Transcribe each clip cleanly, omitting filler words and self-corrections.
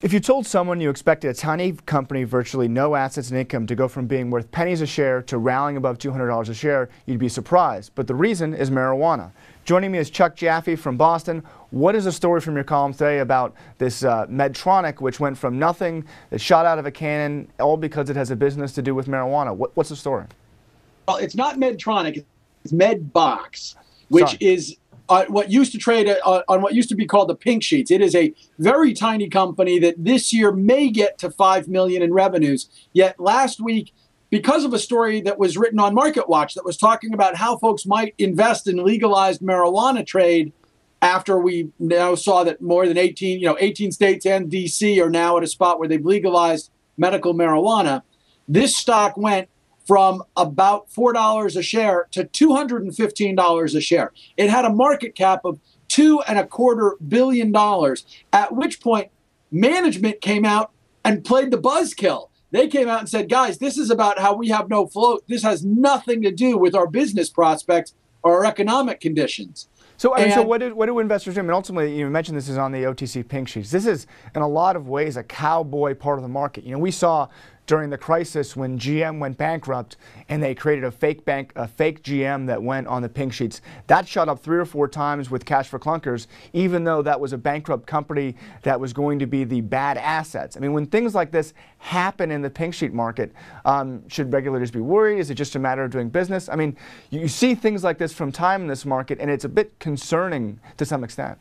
If you told someone you expected a tiny company, virtually no assets and income, to go from being worth pennies a share to rallying above $200 a share, you'd be surprised. But the reason is marijuana. Joining me is Chuck Jaffe from Boston. What is the story from your column today about this Medtronic, which went from nothing, that shot out of a cannon, all because it has a business to do with marijuana? What's the story? Well, it's not Medtronic, it's Medbox, which is what used to trade on what used to be called the pink sheets. It is a very tiny company that this year may get to $5 million in revenues. Yet last week, because of a story that was written on MarketWatch that was talking about how folks might invest in legalized marijuana trade after we now saw that more than 18 states and DC are now at a spot where they've legalized medical marijuana, this stock went from about $4 a share to $215 a share. It had a market cap of $2.25 billion, at which point management came out and played the buzzkill. They came out and said, guys, this is about how we have no float. This has nothing to do with our business prospects or our economic conditions. So what do investors do? I mean, ultimately, you mentioned this is on the OTC pink sheets. This is, in a lot of ways, a cowboy part of the market. You know, we saw during the crisis when GM went bankrupt and they created a fake GM that went on the pink sheets. That shot up 3 or 4 times with cash for clunkers, even though that was a bankrupt company that was going to be the bad assets. I mean, when things like this happen in the pink sheet market, should regulators be worried? Is it just a matter of doing business? I mean, you see things like this from time in this market, and it's a bit concerning to some extent.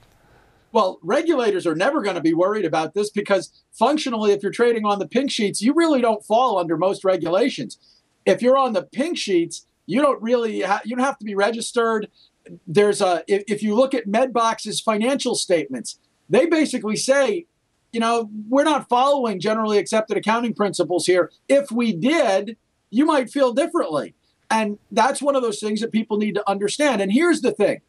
Well, regulators are never going to be worried about this because functionally, if you're trading on the pink sheets, you really don't fall under most regulations. If you're on the pink sheets, you don't really you don't have to be registered. If you look at Medbox's financial statements, they basically say, you know, we're not following generally accepted accounting principles here. If we did, you might feel differently. And that's one of those things that people need to understand. And here's the thing.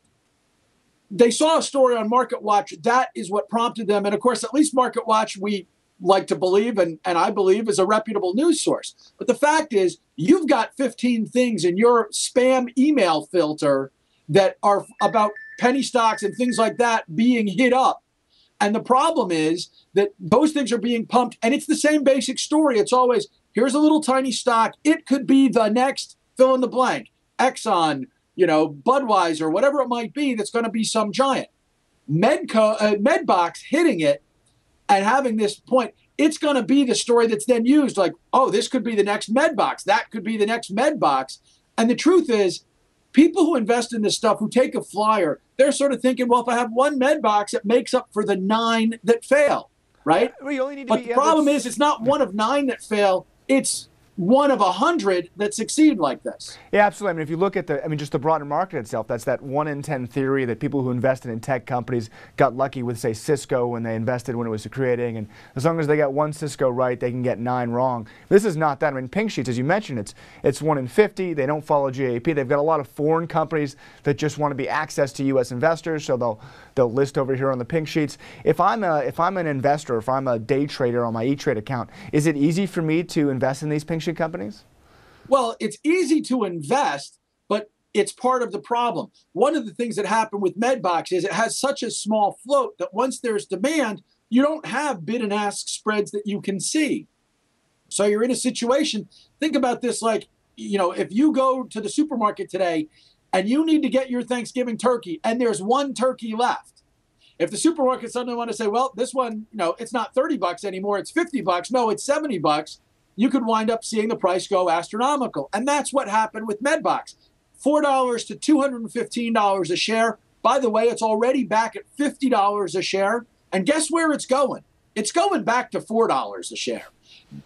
They saw a story on MarketWatch. That is what prompted them. And of course, at least MarketWatch, we like to believe, and I believe, is a reputable news source. But the fact is, you've got 15 things in your spam email filter that are about penny stocks and things like that being hit up. And the problem is that those things are being pumped. And it's the same basic story. It's always, here's a little tiny stock. It could be the next fill in the blank, Exxon, you know, Budweiser, whatever it might be, that's going to be some giant. Medbox hitting it and having this point, it's going to be the story that's then used like, oh, this could be the next Medbox. That could be the next Medbox. And the truth is, people who invest in this stuff, who take a flyer, they're sort of thinking, well, if I have one Medbox, it makes up for the 9 that fail, right? Well, you only need to but the problem is, it's not one of 9 that fail. It's one of 100 that succeed like this. Yeah, absolutely. I mean, if you look at just the broader market itself, that's that 1 in 10 theory that people who invested in tech companies got lucky with, say, Cisco when they invested when it was creating. And as long as they got 1 Cisco right, they can get 9 wrong. This is not that. I mean, pink sheets, as you mentioned, it's 1 in 50. They don't follow GAAP. They've got a lot of foreign companies that just want to be access to U.S. investors, so they'll list over here on the pink sheets. If I'm an investor, if I'm a day trader on my E-Trade account, is it easy for me to invest in these pink sheet companies? Well, it's easy to invest, but it's part of the problem. One of the things that happened with Medbox is it has such a small float that once there's demand, you don't have bid and ask spreads that you can see. So you're in a situation, think about this like, you know, if you go to the supermarket today and you need to get your Thanksgiving turkey and there's 1 turkey left. If the supermarket suddenly want to say, well, this one, you know, it's not $30 anymore, it's $50. No, it's $70. You could wind up seeing the price go astronomical. And that's what happened with Medbox. $4 to $215 a share. By the way, it's already back at $50 a share. And guess where it's going? It's going back to $4 a share.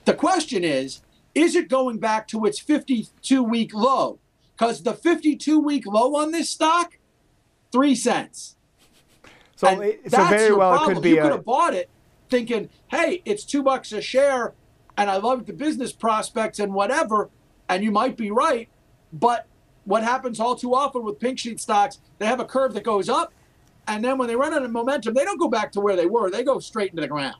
The question is it going back to its 52-week low? Because the 52-week low on this stock, 3 cents. So very well it could be. You could have bought it thinking, hey, it's $2 a share, and I love the business prospects and whatever, and you might be right. But what happens all too often with pink sheet stocks, they have a curve that goes up, and then when they run out of momentum, they don't go back to where they were. They go straight into the ground.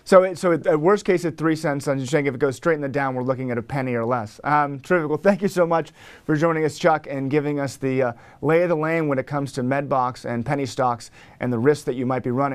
So at worst case at 3 cents, I'm just saying if it goes straight in the down, we're looking at a penny or less. Terrific. Well, thank you so much for joining us, Chuck, and giving us the lay of the land when it comes to Medbox and penny stocks and the risks that you might be running.